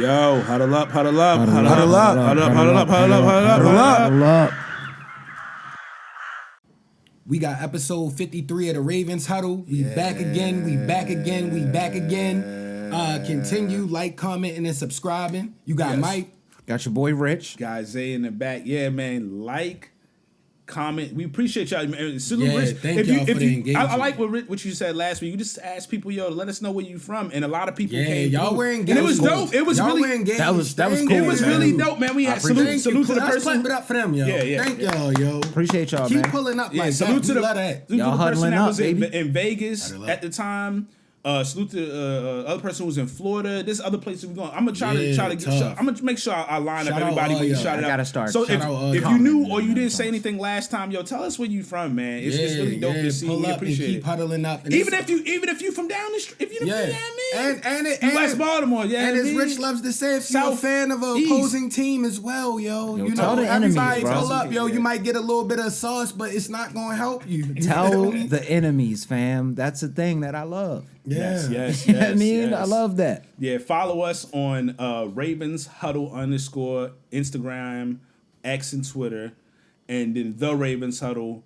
Yo, huddle up, huddle up, Huddle huddle up, up, huddle up, huddle up, huddle huddle up, up, huddle up, huddle up, huddle up, huddle up. huddle up. We got episode 53 of the Ravens Huddle. We back again. We back again. We back again. Continue, like, commenting, and subscribing. You got Yes. Mike. Got your boy Rich. Guys, Zay in the back. Yeah, man. Like, comment. We appreciate y'all. Man. Salute Yeah, Rich. thank y'all for the engagement. I like what you said last week. You just asked people, yo, let us know where you from, and a lot of people Yeah, came. y'all through. were engaged. And it was dope. It was y'all really were engaged. That was cool. It was man. really dope, man. We had salute to the Let's person. clap it up for them, yo. Yeah. Thank y'all, yo. Appreciate y'all, Keep man. pulling up Yeah, like salute that. to We the love that. salute to Y'all the person huddling that up, was baby. in Vegas Huddle up. at the time. Salute to other person who was in Florida. This other place we're going. I'm gonna try Yeah, to get. tough. I'm gonna make sure I line Shout up out everybody all when you y'all. shout it I out. gotta start. So Shout out all if you commenting knew or and you didn't stuff. say anything last time, yo, tell us where you from, man. It's really dope to see. Pull We up and appreciate keep it. huddling up. And Even if you from down the street, if you yeah, and West Baltimore, yeah, and I as mean, Rich loves to say, if you're a South, fan of an East. opposing team as well, yo, you tell know, the enemies, everybody bro. pull up, yo. Yeah. You might get a little bit of sauce, but it's not gonna help you. You Tell feel me? the enemies, fam. That's the thing that I love. Yes, Yeah. yes, You know what I yes, mean? yes. I love that. Yeah, follow us on Ravens Huddle _ Instagram, X, and Twitter, and then the Ravens Huddle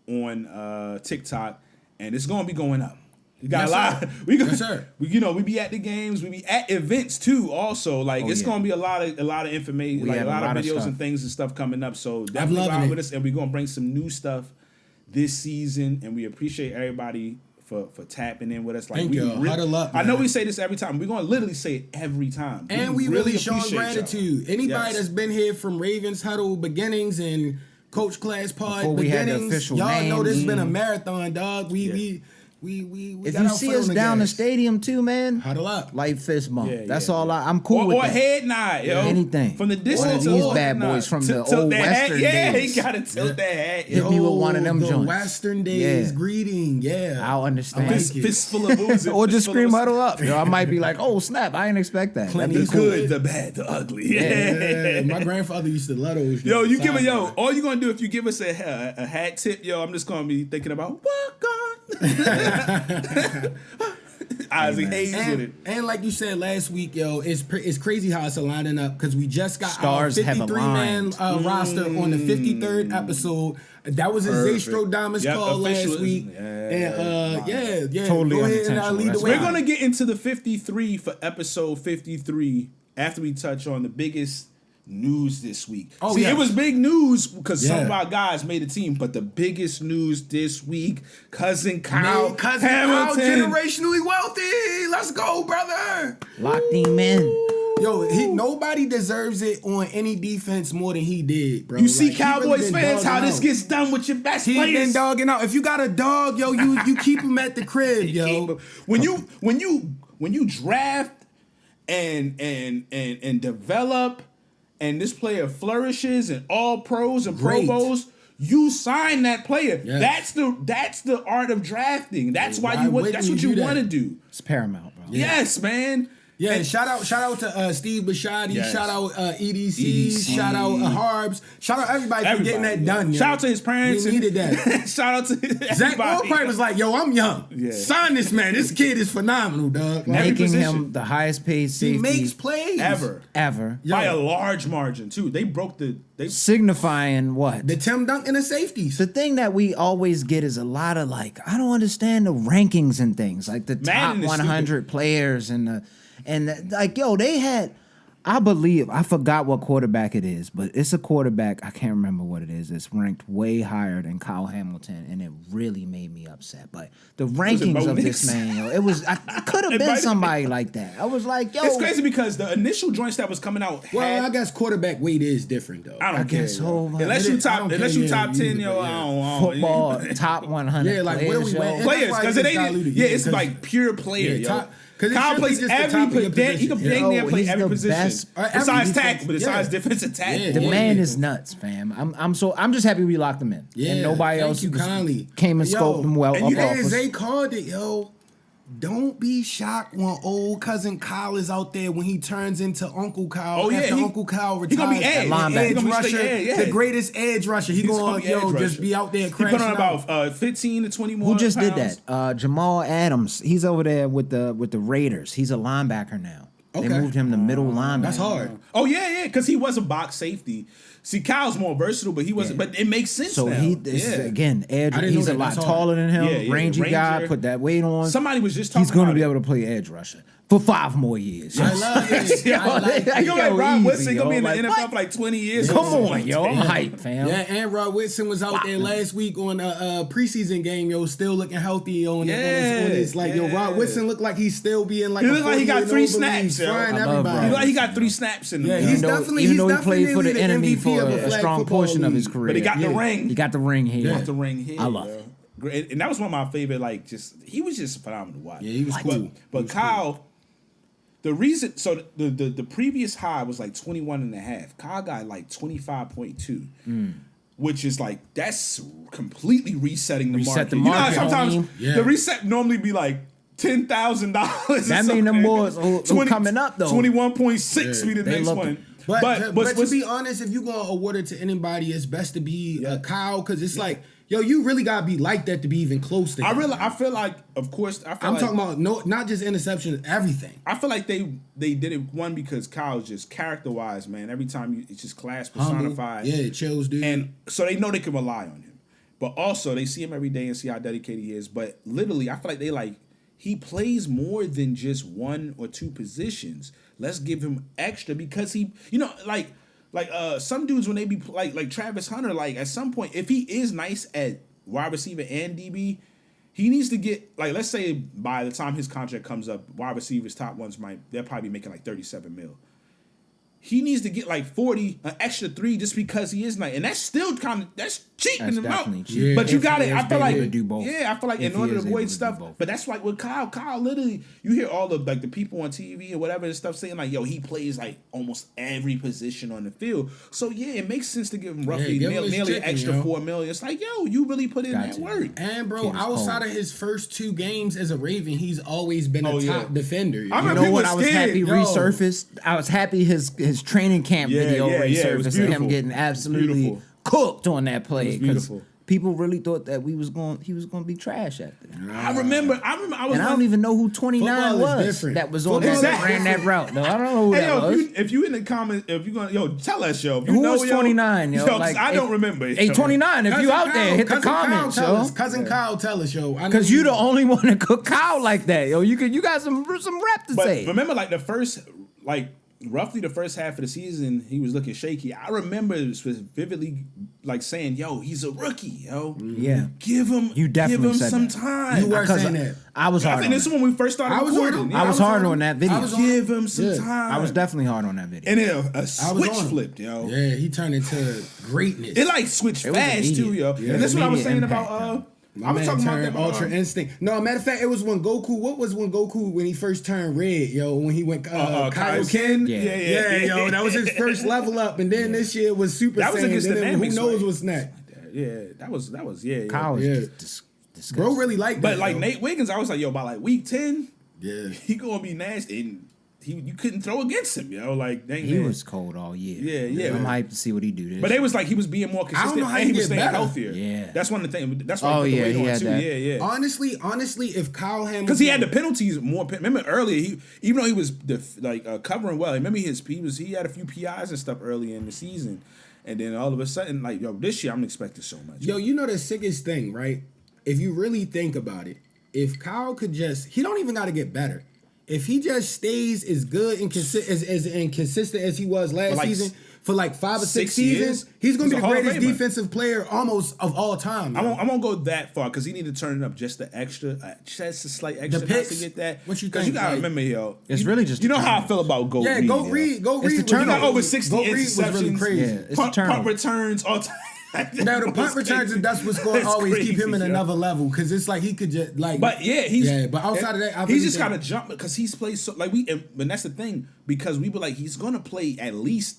on TikTok, and it's gonna be going up. We got Yes, a lot. sir. We Yes, sir. we be at the games. We be at events too. Also, like it's yeah. gonna be a lot of information, We like have a lot of videos stuff. and things and stuff coming up. So definitely loving ride it. with us, and we're gonna bring some new stuff this season, and we appreciate everybody for tapping in with us. Like Thank we y'all. Huddle up, I know man. we say this every time. We're gonna literally say it every time. And we really showing appreciate y'all. gratitude. Anybody Yes. that's been here from Ravens Huddle beginnings and Coach Class Pod Before we had the beginnings, official y'all know this names. been a marathon, dog. We If got you our see foot us on down the gas. stadium too, man, Huddle up. light fist bump. Yeah, That's yeah, all. yeah. I'm cool with or that. head nod, yo. Anything. From the One distance. of these or bad head boys nod. from the Tilt old that hat. Western Yeah, days. he gotta tilt that hat. Hit me with one of them the joints. Western days Yeah. greeting, yeah. I'll understand. I like Fist, it. fistful of booze. Or just fistful of- scream huddle up. Yo, I might be like, oh snap, I didn't expect that. That'd Plenty be The of cool. good, the bad, the ugly. Yeah, my grandfather used to love those. Yo, you give Sidebar. it, yo. All you gonna do if you give us a hat tip, yo, I'm just gonna be thinking about walk on. Isaac Hayes with it. And like you said last week, yo, it's crazy how it's aligning up because we just got Stars our have 53-man aligned. roster on the 53rd episode. That was a Zay Perfect. Stradamus Yep, call official- last week. yeah, And yeah. Totally Go ahead and unintentional. lead the That's way. We're gonna get into the 53 for episode 53 after we touch on the biggest news this week. Oh, See, yeah. it was big news because some Yeah. of our guys made the team, but the biggest news this week, cousin Kyle Made cousin Kyle Hamilton. generationally wealthy. Let's go, brother. Locked him in. Yo, nobody deserves it on any defense more than he did, bro. You see, Like, he really Cowboys been fans, how dogging this out. gets done with your best He been players. dogging out. If you got a dog, yo, you keep him at the crib, yo. When you draft and develop, and this player flourishes and all pros and Great. Pro Bowls, you sign that player. Yes. That's the art of drafting. That's why Why wouldn't that's you what you do that? want to do. It's paramount, bro. Yes, man. Yeah, And- shout out to Steve Bashadi, Yes. shout out EDC, shout out Harbs, shout out everybody for getting that done. Yo. Shout out to his parents. We needed that. Shout out to Zach everybody. Allbright was like, "Yo, I'm young. Yeah. Sign this man. This kid is phenomenal, dog. Like, Every Making position. him the highest paid he safety makes plays ever. Yo. By a large margin too. They broke the. signifying what? The Tim Duncan of safeties. The thing that we always get is a lot of like, I don't understand the rankings and things like the top Madden is 100 players like, yo, they had, I forgot what quarterback it is, but it's a quarterback, I can't remember what it is. It's ranked way higher than Kyle Hamilton, and it really made me upset. But the rankings Bo of Nix? this man, yo, it could have It been might- somebody like that. I was like, yo, It's crazy because the initial joints that was coming out. Well, I guess quarterback weight is different though. I don't care. guess yo. so, man. Unless It you is- I top, don't unless care, you top yeah, 10, either, yo, but yeah. I don't. football top 100 Yeah, like, what are players, we yo. wearing? Players, That's why because it's it ain't. diluted, Yeah, yeah, it's 'cause- like pure player, Yeah, yo. top- 'cause it Kyle should be plays just the every top of your he can position. dang near Yo, play he's every the position best. Every besides defense, tackle, besides yeah. defensive tackle. Yeah, The yeah. man is nuts, fam. I'm just happy we locked him in. Yeah, and nobody thank else you was- kindly. came and Yo, scoped him well and up you- off And us. Zay called it, yo. Don't be shocked when old cousin Kyle is out there when he turns into Uncle Kyle. Oh, yeah, after he- Uncle Kyle he retires. gonna be edge. Linebacker. Edge He gonna be rusher, straight edge, yeah. the greatest edge rusher. He He's gonna be edge just rusher. be out there He crashing put on out. about 15 to 20 more. Who just did pounds. that? Jamal Adams. He's over there with the Raiders. He's a linebacker now. They moved him to middle linebacker. That's hard. Oh yeah, because he was a box safety. See, Kyle's more versatile, but he wasn't. But it makes sense. So now. again, edge. I didn't He's know a that. lot That's taller hard. than him. Yeah, Rangy guy. Ranger. Put that weight on. Somebody was just talking He's going to about be it. able to play edge rusher for 5 more years. I love it. I like You know, like Rob easy, Whitson gonna be in the like, NFL what? for like 20 years. Come on, yo. I'm hyped, fam. Yeah, and Rod Whitson was out there last week on a preseason game, yo, still looking healthy, yo. On his like, yo, Rod Whitson looked like he's still being like. He looked like he got 3 snaps, yo. frying I love everybody. He like he got 3 snaps in him. Yeah, yo. he's Even though- definitely- even though he he's played for the definitely the enemy MVP for of a a flag strong football portion of his league. career. But he got the Yeah. ring. He got the ring here. Got the ring here. I love yo. it. Great. And that was one of my favorite. Like, just he was just phenomenal to watch. Yeah, he was cool. But Kyle, the reason, so the previous high was like 21 and a half. Kyle got like 25.2, which is like, that's completely resetting the Reset market. the You know how market, sometimes homie. Yeah. the reset normally be like $10,000. That mean them boys who coming up, though. 21.6 be the They next love one. But to be honest, if you gonna award it to anybody, it's best to be Kyle, because it's like, yo, you really gotta be like that to be even close to him. I feel like, of course, I'm talking about not just interceptions, everything. I feel like they did it one because Kyle's just character wise, man. Every time it's just class personified. Yeah, chills, dude. And so they know they can rely on him. But also they see him every day and see how dedicated he is. But literally, I feel like they like, he plays more than just 1 or 2 positions. Let's give him extra because he, you know, like some dudes when they be like Travis Hunter, like at some point, if he is nice at wide receiver and DB, he needs to get, like, let's say by the time his contract comes up, wide receivers, top ones they'll probably be making like 37 mil. He needs to get like 40, an extra 3 just because he is nice. And that's still that's cheap in That's the amount. definitely cheap. Yeah. But you If got he it. is I feel able like to do both. I feel like If in order he to is able avoid to do stuff. both. But that's like with Kyle literally, you hear all the like the people on TV or whatever and stuff saying like, yo, he plays like almost every position on the field. So yeah, it makes sense to give him roughly give him his nearly chicken, extra yo. $4 million. It's like, yo, you really put in Got that to. work. And bro, Kid is outside cold. of his first 2 games as a Raven, he's always been a Oh, yeah. top defender. I You remember know people what? was I was scared. happy Yo. resurfaced. I was happy his training camp video yeah, it was resurfaced and him beautiful. getting absolutely Beautiful. cooked on that play. It was 'cause beautiful. People really thought that he was going to be trash at that. I remember I was And I don't even know who 29 Football is was different. that was on Football that is ran that different. route. No, I don't know who Hey, that yo, was. if you in the comments, if you gonna, yo, tell us, yo. If you Who know, was 29, yo? 'cause Like, I don't remember. Hey, 29, if you out there, hit the comments, yo. Cousin Kyle, tell us, yo. Because you the only one that could Kyle like that, yo. You got some rep to But say. remember, like roughly the first half of the season, he was looking shaky. I remember vividly, like saying, "Yo, he's a rookie, yo. Yeah. Give him, You definitely give him said some that. time." You were Because saying that. I was I hard think on this is that. when we first started I was on recording. him. Yeah, I was hard on on that video. I was on Give him some Yeah. time. I was definitely hard on that video. and then a I was switch on him. flipped, yo. Yeah, he turned into greatness. It like switched It was fast too, immediate. yo. Yeah. And that's what I was Immediate saying impact, about. My I was man talking about turned that Ultra Instinct. No, matter of fact, it was when Goku. What was when Goku when he first turned red, yo? When he went Kaioken. Yeah. Yeah, yo, that was his first level up, and then this year was Super That was Saiyan. against and then Dynamics, who knows right? what's next? Yeah, that was yeah. Kyle was Yeah. disgusting. Bro, really liked But that. like yo. Nate Wiggins, I was like, yo, by like week 10, Yeah. he gonna be nasty. And you couldn't throw against him, yo. Like dang, He man. was cold all year. Yeah. I'm hyped to see what he do this. But they was like he was being more consistent know how and he he was get staying better. healthier. Yeah. That's one of the things. That's why Oh, he put yeah, the weight he on had too. that. Yeah. Honestly, if Kyle Hamilton, Because he had the penalties more. Remember earlier, he even though he was covering well. Remember he had a few PIs and stuff earlier in the season, and then all of a sudden, like yo, this year I'm expecting so much. Yo, you know the sickest thing, right? If you really think about it, if Kyle could he don't even got to get better. If he just stays as good and consistent as he was last like season for like 5 or 6 6 seasons, years, he's gonna he's be a the Hall of greatest Famer. defensive player almost of all time. I yo. won't go that far because he need to turn it up just the extra, just a slight extra The not picks? to get that. What you 'Cause think, You gotta like- remember, yo. It's really just you know the how I turnovers. feel about Go Yeah, Reed. go yo. read. Go It's read. the was- He got over 60 Go Reed was really interceptions. crazy. Yeah, it's punt, the turnovers. punt returns, all time. Now the punt returns, that's what's going to That's always keep him in crazy, yo. another level because it's like he could just like. But yeah, but outside of that, I he's really just think- got to jump because he's played so like and that's the thing because we were like he's gonna play at least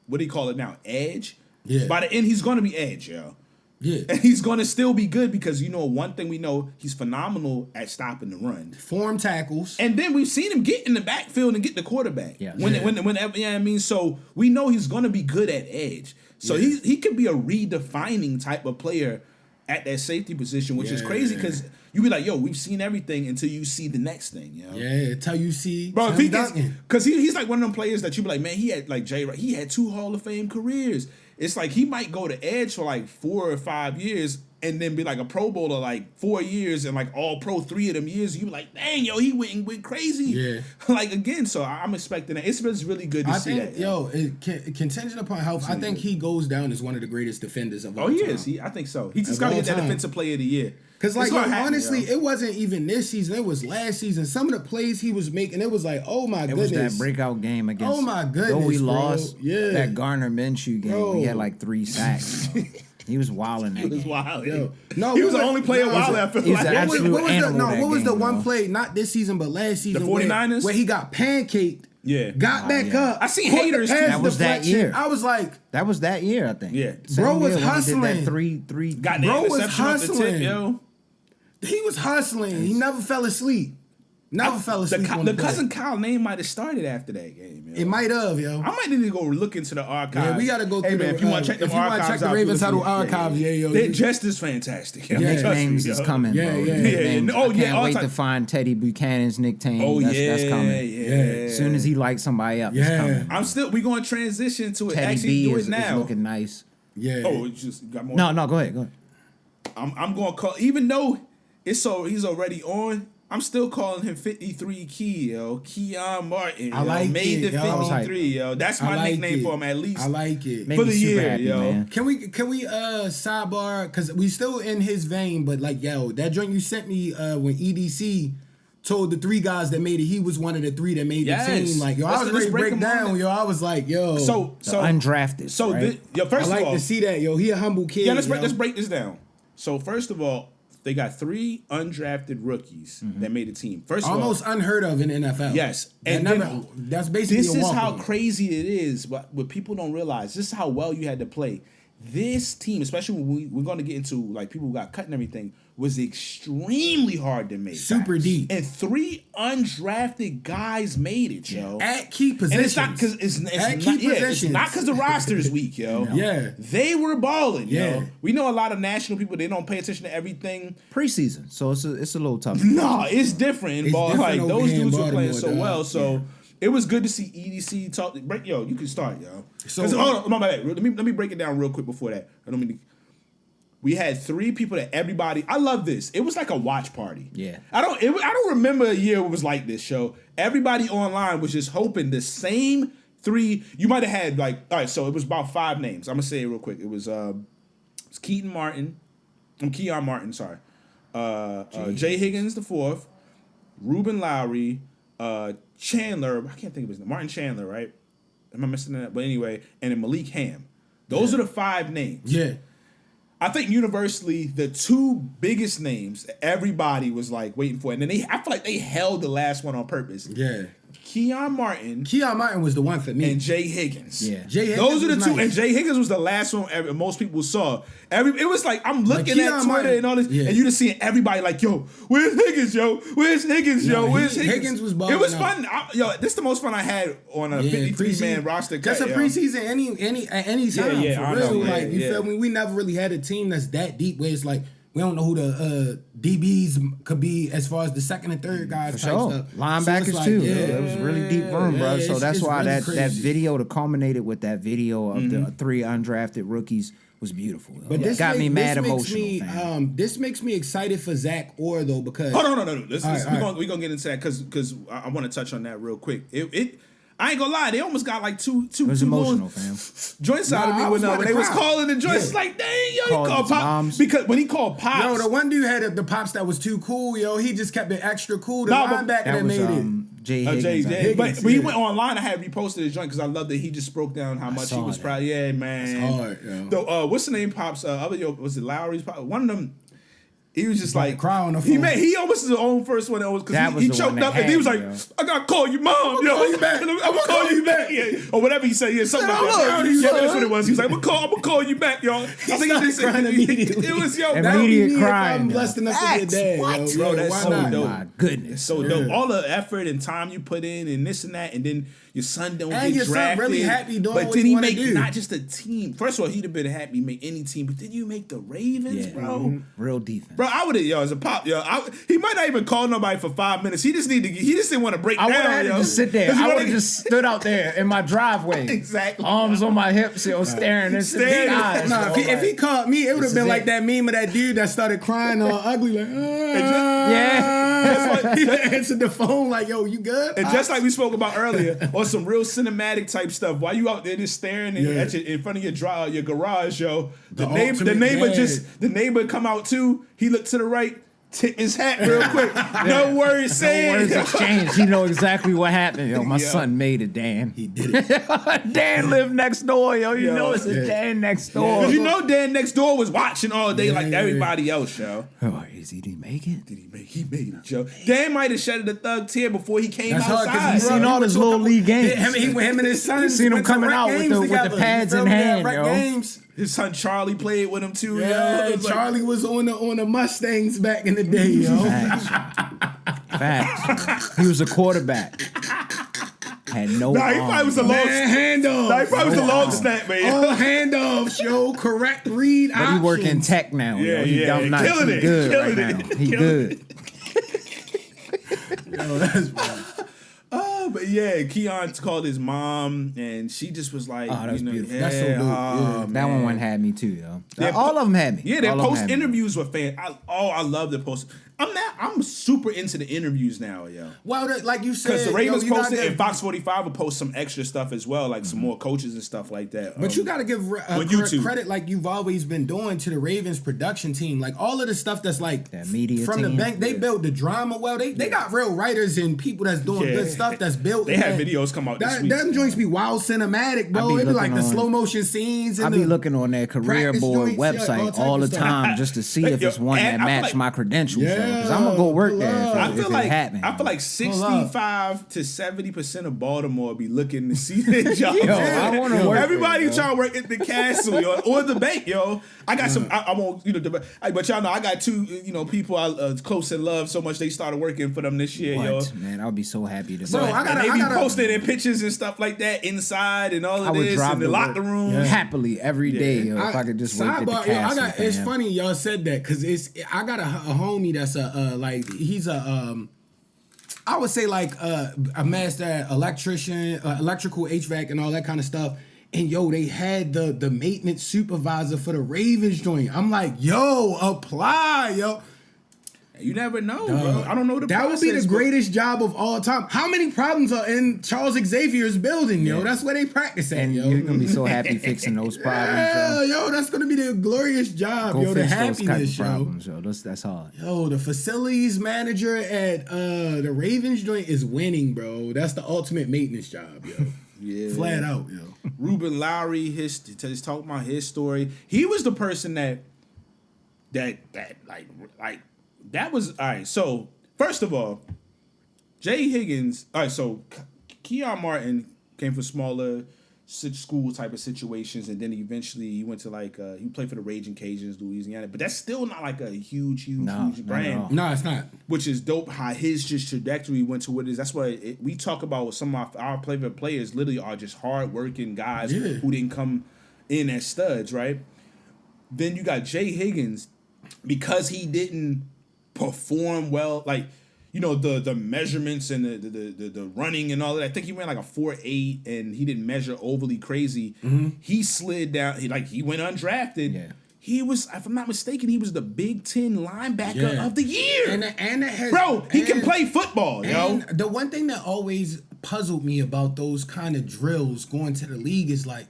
what do you call it now edge. Yeah. By the end, he's gonna be edge, yo. Yeah, And he's gonna still be good because one thing we know he's phenomenal at stopping the run. form tackles. And then we've seen him get in the backfield and get the quarterback. Yeah. Whenever, you know what I mean? So we know he's going to be good at edge. So he could be a redefining type of player at that safety position, which is crazy because You be like, yo, we've seen everything until you see the next thing. You know? Yeah, until you see Bro, if Tim he gets, Duncan. because he's like one of them players that you be like, man, he had like he had 2 Hall of Fame careers. It's like he might go to edge for like 4 or 5 years and then be like a Pro Bowler like 4 years and like all pro 3 of them years. You be like, dang, yo, he went crazy. Yeah. Like again, so I'm expecting that. It's really good to see think, that. Contingent upon health, I think he goes down as one of the greatest defenders of all time. Oh, he is. I think so. He's just got to get that defensive player of the year. Because, like, honestly, yo. it wasn't even this season. It was last season. Some of the plays he was making, it was like, oh, my goodness. It was that breakout game against... Oh, my goodness, though we bro. lost, Yeah. that Garner Minshew game, Bro. he had like 3 sacks. He was wilding that He was game. wild. Yo. No, he was the only player wild I feel he was like. an absolute animal that what was the game, one though. play, not this season, but last season, The 49ers? where he got pancaked, Yeah. got back yeah. up. I seen caught the haters, pass too. That was that deflection. year. I was like, That was that year, I think. Yeah. Same Bro was year when he did hustling. that three. Got the Bro was interception off the tip, hustling. yo. he was hustling. He never fell asleep. Never fell asleep on The the cousin play. Kyle name might have started after that game. Yo. It might have, yo. I might need to go look into the archives. Yeah, we gotta go Hey, through man, the. if you want to check them if you wanna archives check the out, Ravens feel Huddle free. archives, yeah, yo. They're just as fantastic. Yo. Nicknames Trust me, is yo. coming, Yeah, bro. yeah. Nicknames. Oh, I yeah, can't all wait time- to find Teddy Buchanan's nickname. Oh, That's coming. yeah. As soon as he likes somebody up, it's Yeah. coming. We going to transition to it. Teddy Actually, B do is it now. looking nice. Yeah. Oh, it's just got more. No, go ahead. I'm going to call, even though he's already on, I'm still calling him 53 Key, yo. Keon Martin. I like made it, the yo. 53, yo. That's I my like nickname it. for him at least. I like it. Made For me the super year, happy, yo. man. Can we sidebar, because we still in his vein, but like, yo, that joint you sent me when EDC told the 3 guys that made it, he was one of the 3 that made Yes. the team. Like, yo, I Let's- was let's ready to break break him down, down. yo. I was like, yo. So Undrafted. So right? yo, I first of like all, to see that, yo. He a humble kid. yeah, let's yo. break this down. So first of all, they got 3 undrafted rookies that made the team. First of all, Almost unheard of in NFL. yes, And then that's basically this a is how walk-on. crazy it is. What people don't realize, this is how well you had to play. This team, especially when we're going to get into like people who got cut and everything, was extremely hard to make. Super deep. And 3 undrafted guys made it, yo. At key And positions. it's not because it's At not, key yeah, it's positions. not because the roster is weak, yo. Yeah. They were balling, Yeah. yo. We know a lot of national people, they don't pay attention to everything. Preseason, so it's a little tough. No, it's different in It's ball. different Like over those here in dudes were playing Baltimore, so dog. well. So Yeah. it was good to see EDC talk. Yo, you can start, yo. So- Hold on, my bad. Let me break it down real quick before that. I don't mean to. We had 3 people that everybody. I love this. It was like a watch party. Yeah. I don't remember a year it was like this. Show everybody online was just hoping the same 3. You might have had like, all right. So it was about 5 names. I'm gonna say it real quick. It was Keaton Martin. Keon Martin. Sorry. Jay Higgins the 4th. Ruben Lowry. Chandler. I can't think of his name. Martin Chandler. Right? Am I missing that? But anyway, and then Malik Ham. Those are the 5 names. Yeah. I think universally the 2 biggest names everybody was like waiting for, and then I feel like they held the last one on purpose. Yeah. Keon Martin Keon Martin was the one for me. and Jay Higgins. Yeah. Jay Higgins Those are the was 2, nice. and Jay Higgins was the last one most people saw. It was like I'm looking Keon at Twitter Martin- and all this, yeah. and you just seeing everybody like, yo, where's Higgins, yo? Where's Higgins, yo? No, Where's Higgins? Higgins was balling It was out. fun. This is the most fun I had on a 53-man roster. That's cut, a yo. preseason any time yeah, for I real. know, yeah, like you yeah. feel me? We never really had a team that's that deep where it's like we don't know who the DBs could be as far as the second and third guys type Sure. stuff. Linebackers So it's like, too. yeah. It was really deep room, bro. Yeah, So that's it's why really that crazy. video that culminated with that video of the 3 undrafted rookies was beautiful. But this got me mad this makes emotional. me, fam. this makes me excited for Zach Orr though because Hold on, no. We're right. gonna get into that because I want to touch on that real quick. I ain't gonna lie, they almost got like two It was emotional, little fam. joints out of Nah, I me was when about to they was cry. calling the joints. Yeah. It's like, dang, yo, he Calling called his Pop moms. because when he called Pops, yo, the one dude had the pops that was too cool, yo. He just kept it extra cool. The Nah, but linebacker that That was made it. Jay Higgins. Jay, I think. but Higgins, when he yeah. went online, I had reposted his joint because I love that he just broke down how much he saw was that. proud. Yeah, man. That's hard, yo. The, what's the name? Pops. Was it Lowry's? Pop? One of them. He was just like cry on the he phone. He almost was the own first one that was That because was he the choked one that up and he was had like, me, yo. I gotta call you mom, yo. call you back. I'm gonna call you back, yeah, or whatever he said. Yeah, something like that. Yeah, that's what it was. He was like, I'm gonna call you back, y'all. I think he just said crying immediately. it was yo. Immediate that- Immediate That would be me if crying, I'm yo. blessed enough to Facts. get dad, What? yo. Bro, Yeah, that's why so not? dope. My goodness. So dope. All the effort and time you put in and this and that, and then Your son don't And get your son drafted. really happy doing but what then he he wanna make do. not just a team. First of all, he'd have been happy to make any team, but then you make the Ravens, Yeah. bro. Real defense. Bro, I would have, as a pop, he might not even call nobody for 5 minutes. He just didn't want to break I would down, have had to just sit there. 'Cause you I would wanna- have just stood out there in my driveway. Exactly. Arms on my hips, staring into the Staring. eyes. Nah, if he called me, it would have This been is like it. that meme of that dude that started crying all ugly, like, Yeah. he answered the phone like, yo, you good? And just like we spoke about earlier, on some real cinematic type stuff, while you out there just staring in front of your garage, the ultimate neighbor dad. the neighbor come out too. He looked to the right, tip his hat real quick. No words No saying. words exchanged. He know exactly what happened. Yo, my Yo. son made it, Dan. He did it. Dan lived next door, yo. You Yo. know it's a Dan next door. Because you know Dan next door was watching all day like Yeah. everybody else, yo. Oh, did he make it? He made it, yo. Dan might have shedded a thug tear before he came That's hard outside. because Seen all his little league games. Him and his son. You seen him went to coming rec out with games the together. pads You in feel me? hand, Rec yo. games. His son Charlie played with him too, Yeah, yo. It was like- Charlie was on the Mustangs back in the day, yo. Facts. He was a quarterback. Had no Nah, he probably was a long. Man, handoffs. Nah, he probably was a long snap, man. All handoffs, yo. Correct read But he work in options. tech now. Yeah, yo. He yeah, dumb nuts. killing He it, good killing right it, now. He killing good. Yo, that's funny. Oh, but yeah, Keon called his mom, and she just was like, Oh, that's beautiful. Yeah, That's so dope. Yeah. That one had me too, yo. Yeah, All of them had me. Yeah, their All of 'em post had me. interviews were fan. I love the post. I'm super into the interviews now, yo. Well, like you said, Because the Ravens you gotta posted give- and Fox 45 will post some extra stuff as well, like some more coaches and stuff like that. But you got to give YouTube. credit like you've always been doing to the Ravens production team. Like all of the stuff that's like That media from team. the bank, they built the drama well. They got real writers and people that's doing Yeah. good stuff that's built. They in had that. videos come out this week. Them joints be wild cinematic, bro. I be It be like looking the on- slow motion scenes. I And be the looking on their career practice board joints, yeah, website all type all of the stuff. time just to see if Yo, it's one and that I feel match like- my credentials. Yeah, Because I'm gonna go work pull there up. if, I if feel it like happen. 65 to 70% of Baltimore be looking to see their job. Yo, I wanna work Everybody there, yo. trying to work at the castle, yo, or the bank, yo. I got some. I won't, but y'all know I got two, people I close in love so much they started working for them this year, yo. What? Man, I'll be so happy to Bro, know. I gotta- and they be posting their pictures and stuff like that inside and all I of would this drive in the to locker work room. happily every day, yo, if I could just work at the sidebar, castle. yo, it's fam. funny y'all said that because I got a homie that's he's a I would say like a master at electrician, electrical HVAC and all that kind of stuff. And yo, they had the maintenance supervisor for the Ravens joint. I'm like, yo, apply, yo. You never know, bro. I don't know the That would be process, the but- greatest job of all time. How many problems are in Charles Xavier's building, yo? That's where they practice at, And yo. you're gonna be so happy fixing those problems, Yeah, yo. yo, that's gonna be the glorious job, Go yo. The fix those type happiness, of yo. problems, yo. That's hard. Yo, the facilities manager at the Ravens joint is winning, bro. That's the ultimate maintenance job, yo. Yeah. Flat out, yo. Ruben Lowry, he's talking about his story. He was the person that that was all right. So first of all, Jay Higgins. All right, so Keon Martin came from smaller school type of situations, and then he went to he played for the Raging Cajuns, Louisiana. But that's still not like a huge No, not at brand. all. No, it's not. Which is dope how his just trajectory went to what it is. That's why we talk about with some of our favorite players literally are just hard-working guys Yeah. who didn't come in as studs, right? Then you got Jay Higgins, because he didn't perform well, the measurements and the running and all that. I think he ran like a 4.8 and he didn't measure overly crazy. He slid down, he went undrafted. Yeah. He was, if I'm not mistaken, he was the Big Ten linebacker Yeah. of the year. And it has, Bro, he can and- play football, yo. And the one thing that always puzzled me about those kind of drills going to the league is like,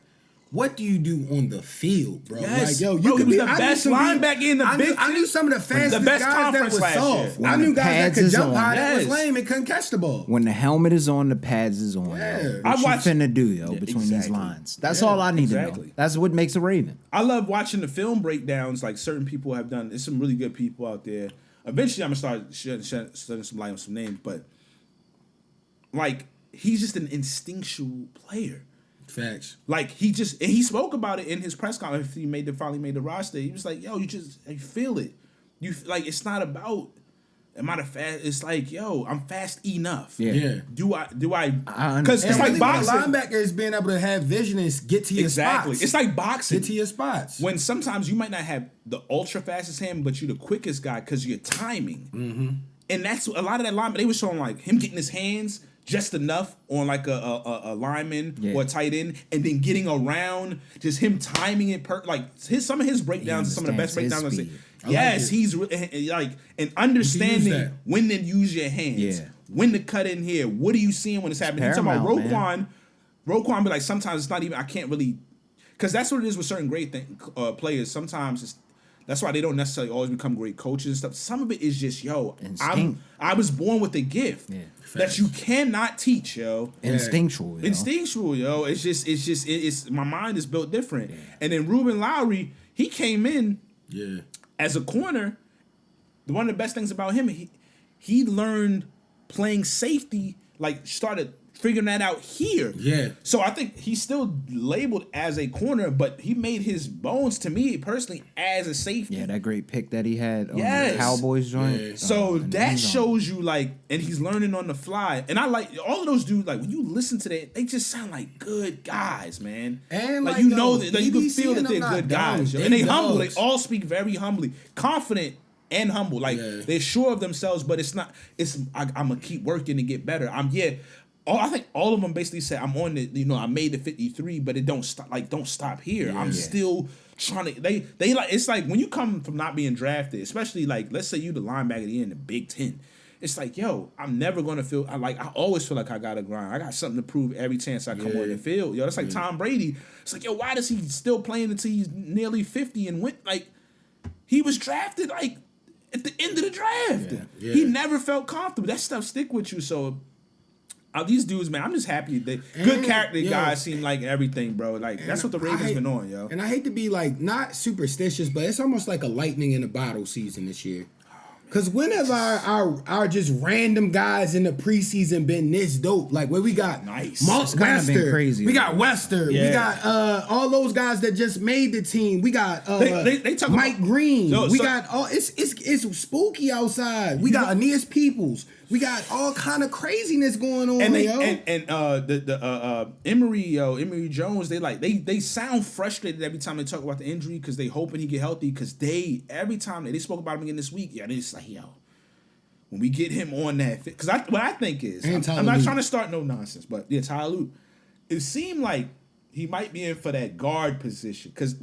what do you do on the field, bro? Yes. Like, yo, you Bro, could he was be the I knew best some linebacker in the I Big knew some of the fastest best guys that conference was last soft. year. I When knew the guys that pads could is jump on. high that was Yes. lame and couldn't catch the ball. When the helmet is on, the pads is on. Yeah. Yo. I What watched- you finna do, yo, Yeah, between these exactly. lines? That's Yeah, all I need to exactly. know. That's what makes a Raven. I love watching the film breakdowns like certain people have done. There's some really good people out there. Eventually, I'm going to start shedding some light on some names, but he's just an instinctual player. Facts. He spoke about it in his press conference. Finally made the roster. He was like, "Yo, you feel it. It's not about Am I the fast? It's like, yo, I'm fast enough. Yeah. Do I? I Because it's like Really, boxing. linebacker is being able to have vision and get to your Exactly. spots. It's like boxing. Get to your spots. When sometimes you might not have the ultra fastest hand, but you're the quickest guy because you're timing. Mm-hmm. And that's a lot of that lineman. They were showing like him getting his hands just enough on like a lineman or a tight end, and then getting around, just him timing it some of his breakdowns are some of the best breakdowns I've seen. Yes, he's like and understanding when to use your hands, when to cut in here. What are you seeing when it's happening? He's talking about Roquan be like, sometimes it's not even, I can't really, because that's what it is with certain great players. Sometimes that's why they don't necessarily always become great coaches and stuff. Some of it is just, I was born with a gift that you cannot teach, yo. Instinctual, yo. It's my mind is built different. And then Ruben Lowry, he came in as a corner. One of the best things about him, he learned playing safety, like started figuring that out here. Yeah. So I think he's still labeled as a corner, but he made his bones, to me personally, as a safety. Yeah, that great pick that he had on the Cowboys joint. Yeah. So that shows you, like, and he's learning on the fly. And I like all of those dudes, like, when you listen to that, they just sound like good guys, man. And like you know that you can feel that they're good guys. Yo. And they humble. They all speak very humbly. Confident and humble. Like, they're sure of themselves, but I'm going to keep working to get better. I think all of them basically said, I'm on the, I made the 53, but it don't stop here. Yeah. I'm still trying to, they like, it's like when you come from not being drafted, especially like, let's say you the linebacker in the Big Ten. It's like, yo, I'm never going to feel, I always feel like I got to grind. I got something to prove every chance I come on the field. Yo, that's like Tom Brady. It's like, yo, why does he still playing until he's nearly 50 and went, like, he was drafted, like, at the end of the draft. Yeah. He never felt comfortable. That stuff stick with you, so... these dudes, man, I'm just happy good character guys seem like everything, bro. Like, that's what the Ravens been on, yo. And I hate to be like not superstitious, but it's almost like a lightning in a bottle season this year. Because when have our just random guys in the preseason been this dope? Like, where we got Mark Wester, been crazy, we got Wester, we got all those guys that just made the team. We got they talk Mike about, Green. We got all it's spooky outside. We got Aeneas Peoples. We got all kind of craziness going on, the Emory Jones, they sound frustrated every time they talk about the injury because they hoping he get healthy because every time they spoke about him again this week, they just like, yo, when we get him on that, because what I think is, I'm not trying to start no nonsense, but Tyler Lute, it seemed like he might be in for that guard position because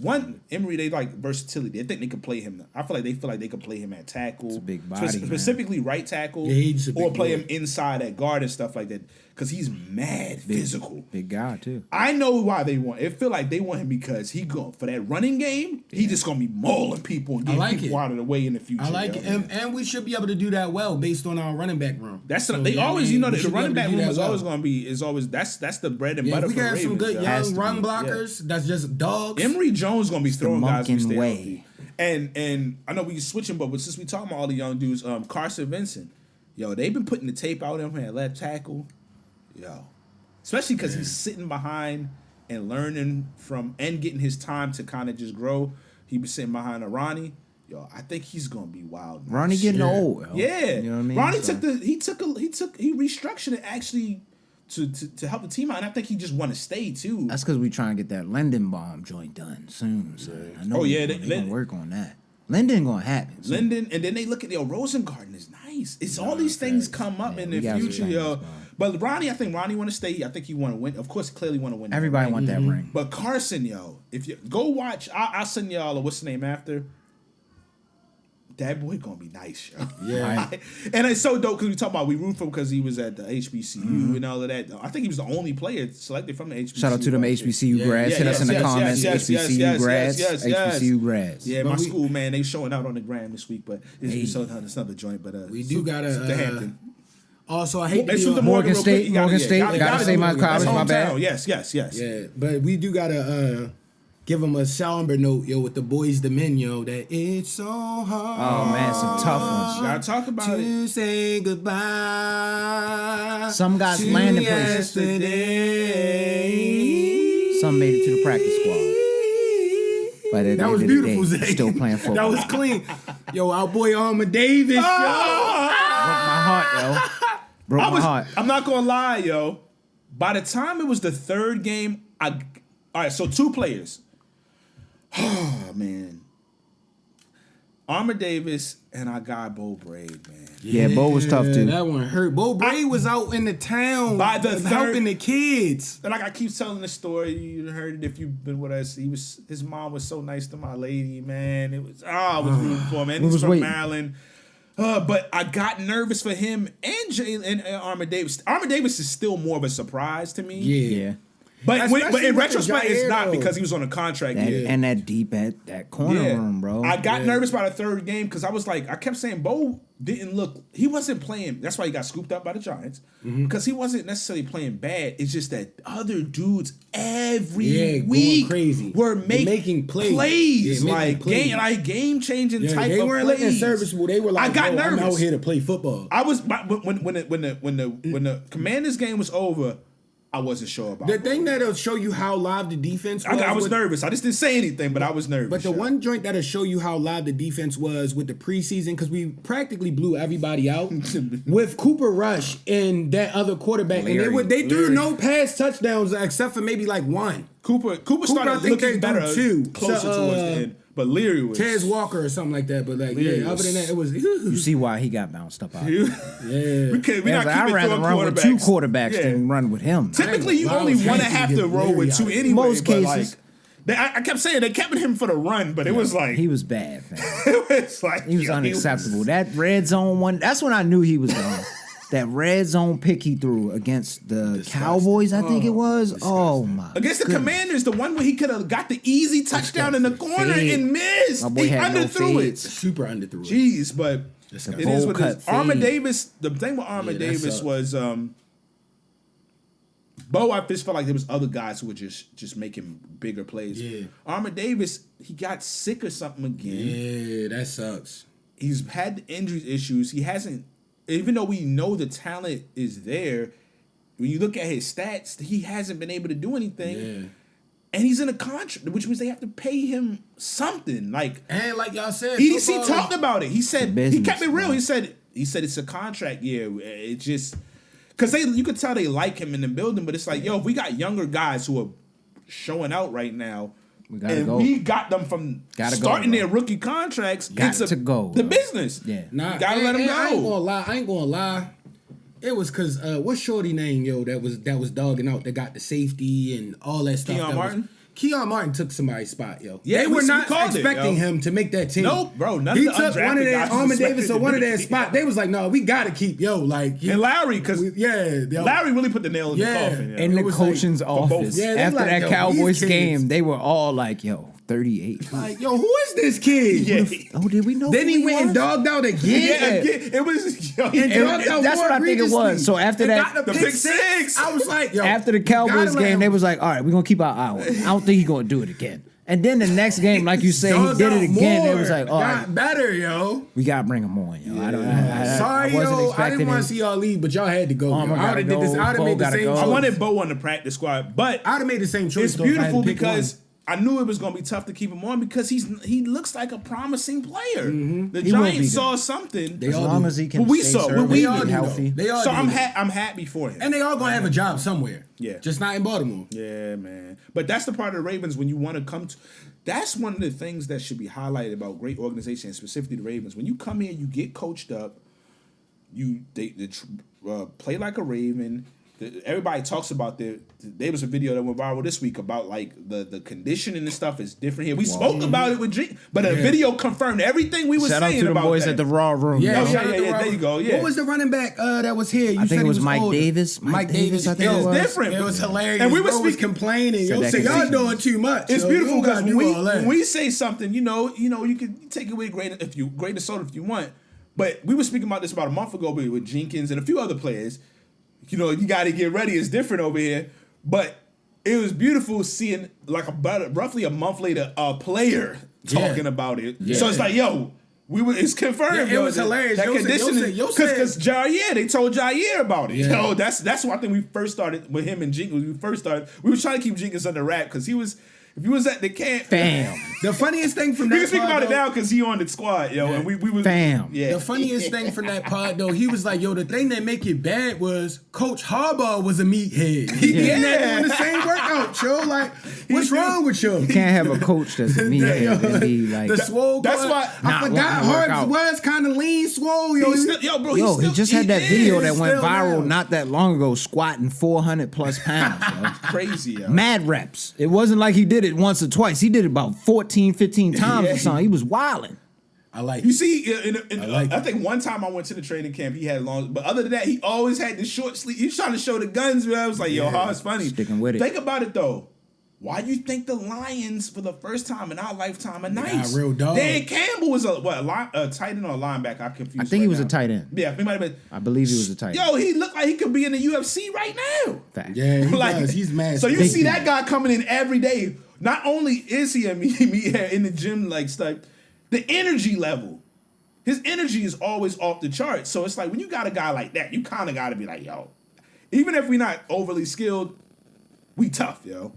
Emory, they like versatility. They think they could play him. I feel like they could play him at tackle. It's a big body, specifically right tackle, or play him inside at guard and stuff like that because he's mad physical. Big guy too. I know why they want. It feel like they want him because he going for that running game. He just gonna be mauling people and getting people out of the way in the future. I like it, and we should be able to do that well based on our running back room. That's they always, the running back room is always gonna be that's the bread and butter. We for got Ravens, some good young run blockers. That's just dogs. Emory Jones gonna be throwing guys who stay way. healthy. And I know we switching, but since we talking about all the young dudes, Carson Vincent, yo, they've been putting the tape out on him at left tackle, yo, especially because he's sitting behind and learning from and getting his time to kind of just grow. He been sitting behind a Ronnie. Yo, I think he's gonna be wild. Ronnie getting old. Yo. Yeah, you know what I mean. Ronnie he restructured it actually to help the team out, and I think he just want to stay too. That's because we trying to get that Lindenbaum joint done soon. So I know they're gonna work on that. Linden gonna happen. So. Linden, and then they look at Rosengarten is nice. It's all these things come up in the future, yo. But Ronnie, I think Ronnie want to stay. I think he want to win. Of course, clearly want to win. Everybody want that ring. But Carson, yo, if you go watch, I'll send y'all what's the name after. That boy gonna be nice, yo. Yeah. And it's so dope because we talk about we root for him because he was at the HBCU and all of that. I think he was the only player selected from the HBCU. Shout out to them HBCU grads. Hit us in the comments. HBCU grads. HBCU grads. Yeah, my school, man, they showing out on the gram this week, but it's another joint. But we do gotta the Hampton. Also, I hate to be Morgan State. Gotta say my college. My bad. Yes. Yeah, but we do gotta give them a somber note, yo, with the boys, the men, yo, that it's so hard. Oh man, some tough ones. Gotta talk about to say goodbye. Some got landing places. Some made it to the practice squad. But that was beautiful, Zay. Still playing football. That was clean. Yo, our boy Armour Davis. Yo. heart, yo. Broke my heart. I'm not gonna lie, yo. By the time it was the third game, all right, so 2 players. Oh man. Armour Davis and our guy Bo Braid, man. Yeah, Bo was tough too. That one hurt. Bo Braid was out in the town By the helping the kids. And like I keep telling the story, you heard it if you've been with us. His mom was so nice to my lady, man. I was rooting for him. And he's from Maryland. But I got nervous for him and Armour Davis. Armour Davis is still more of a surprise to me. Yeah. But in retrospect, it's not because he was on a contract. And that deep at that corner room, bro. I got nervous by the third game because I was like, I kept saying Bo didn't look. He wasn't playing. That's why he got scooped up by the Giants because he wasn't necessarily playing bad. It's just that other dudes every week crazy. were making plays, game changing type of plays. They weren't looking serviceable. They were like, I got nervous. I'm out here to play football. I was when the Commanders game was over. I wasn't sure about the thing that'll show you how live the defense was. I was nervous. I just didn't say anything, but I was nervous. But the one joint that'll show you how live the defense was with the preseason, because we practically blew everybody out with Cooper Rush and that other quarterback, and they threw no pass touchdowns except for maybe like one. Cooper started looking better closer towards the end. But Leary was Tez Walker or something like that. But like, other than that, it was. You see why he got bounced up out. I'd rather run with 2 quarterbacks than run with him. Typically, you only want to have to roll with 2 anyway. Most cases. I kept saying they kept him for the run, but it was like he was bad, fam. It was like he was unacceptable. That red zone one. That's when I knew he was gone. That red zone pick he threw against the Cowboys, I think it was. Disgusting. Oh my! Against the Commanders, the one where he could have got the easy touchdown in the corner and missed. My boy he had underthrew it. Super underthrew it. Jeez, but it is what it is. Armour Davis. The thing with Armour Davis was Bo. I just felt like there was other guys who were just making bigger plays. Yeah. Armour Davis, he got sick or something again. Yeah, that sucks. He's had injury issues. He hasn't. Even though we know the talent is there, when you look at his stats, he hasn't been able to do anything. Yeah. And he's in a contract, which means they have to pay him something. And like y'all said, EDC talked about it. He said he kept it real. He said it's a contract year. It just because you could tell they like him in the building, but it's like, yo, if we got younger guys who are showing out right now. We got them from starting their rookie contracts. The business. Yeah. Gotta let them go. I ain't gonna lie. It was because what's Shorty name, yo, that was dogging out, that got the safety and all that stuff. Keon Martin took somebody's spot, yo. Yeah, they were not expecting him to make that team. Nope, bro. He took one of their Armour Davis or one of their spot. They was like, no, we gotta keep and Larry, because Larry really put the nail in the coffin. In the coaching's office. After that Cowboys game, they were all like, yo, 38. Like, yo, who is this kid? Yeah. Oh, did we know? Then he went and dogged out again. It was. That's what I think it was. So after that, the pick six, I was like, yo. After the Cowboys game, they was like, all right, we're gonna keep our eye on it. I don't think he's gonna do it again. And then the next game, like you say, he did it again. They was like, all right, got better, yo. We gotta bring him on, yo. Sorry, yo. I didn't want to see y'all leave, but y'all had to go. I would have did this. I would have made the same choice. I wanted Bo on the practice squad, but I'd have made the same choice. It's beautiful because I knew it was going to be tough to keep him on because he looks like a promising player. Mm-hmm. The Giants saw something. As long as he can we saw. We all healthy. So I'm happy for him. And they all going to have a job somewhere. Yeah. Just not in Baltimore. Yeah, man. But that's the part of the Ravens when you want to come to. That's one of the things that should be highlighted about great organization, specifically the Ravens. When you come in, you get coached up. They play like a Raven. Everybody talks about there was a video that went viral this week about like the conditioning and stuff is different here. We spoke about it with G, but a video confirmed everything we were saying about that. Shout out to the boys at the Raw Room. Yeah, there you go. Yeah. What was the running back that was here? I think it was Mike Davis. Mike Davis. I think it was different. It was hilarious. And we was complaining. Yo, say y'all doing too much. It's beautiful because when we say something, you can take it with grain of soda if you want. But we were speaking about this about a month ago with Jenkins and a few other players. You got to get ready. It's different over here. But it was beautiful seeing, like, roughly a month later, a player talking about it. Yeah. So it's like, yo, it's confirmed. Yeah, it was hilarious. That conditioning. Because Jair, they told Jair about it. Yeah. That's why I think we first started with him and Jenkins. We were trying to keep Jenkins under wrap because he was If you was at the camp, Fam. The funniest thing from You that can speak pod, about it though, now because he on the squad, yo, and we was Fam. yeah. the funniest thing from that pod though, he was like, yo, the thing that make it bad was Coach Harbaugh was a meathead. He getting that doing the same workout, yo. Like, what's wrong with you? You can't have a coach that's a meathead and be like, The swole. That's guard. why- I Not forgot wanting to work Harbs out. was kind of lean, swole, yo. He's still, yo, bro, yo, he's still, he just had that is video that went still viral now. not that long ago, squatting 400 plus pounds. Yo. crazy, yo. Mad reps. It wasn't like he did it once or twice. He did it about 14, 15 times Yeah. or something. He was wilding. I like You it. see, I I think one time I went to the training camp, he had long, but other than that, he always had the short sleeve. He was trying to show the guns, man. I was like, yo, how it's funny. Sticking with it. Think about it though. Why you think the Lions, for the first time in our lifetime, are nice? real dogs. Dan Campbell was a tight end or a linebacker? I'm confused. I think he right was now. a tight end. Yeah, he might have been. I believe he was a tight end. Yo, he looked like he could be in the UFC right now. Fact. Yeah, he Like, does. He's mad. So you Big see that dude. guy coming in every day. Not only is he a meathead in the gym, like stuff, the energy level. His energy is always off the charts. So it's like when you got a guy like that, you kind of got to be like, yo, even if we're not overly skilled, we tough, yo.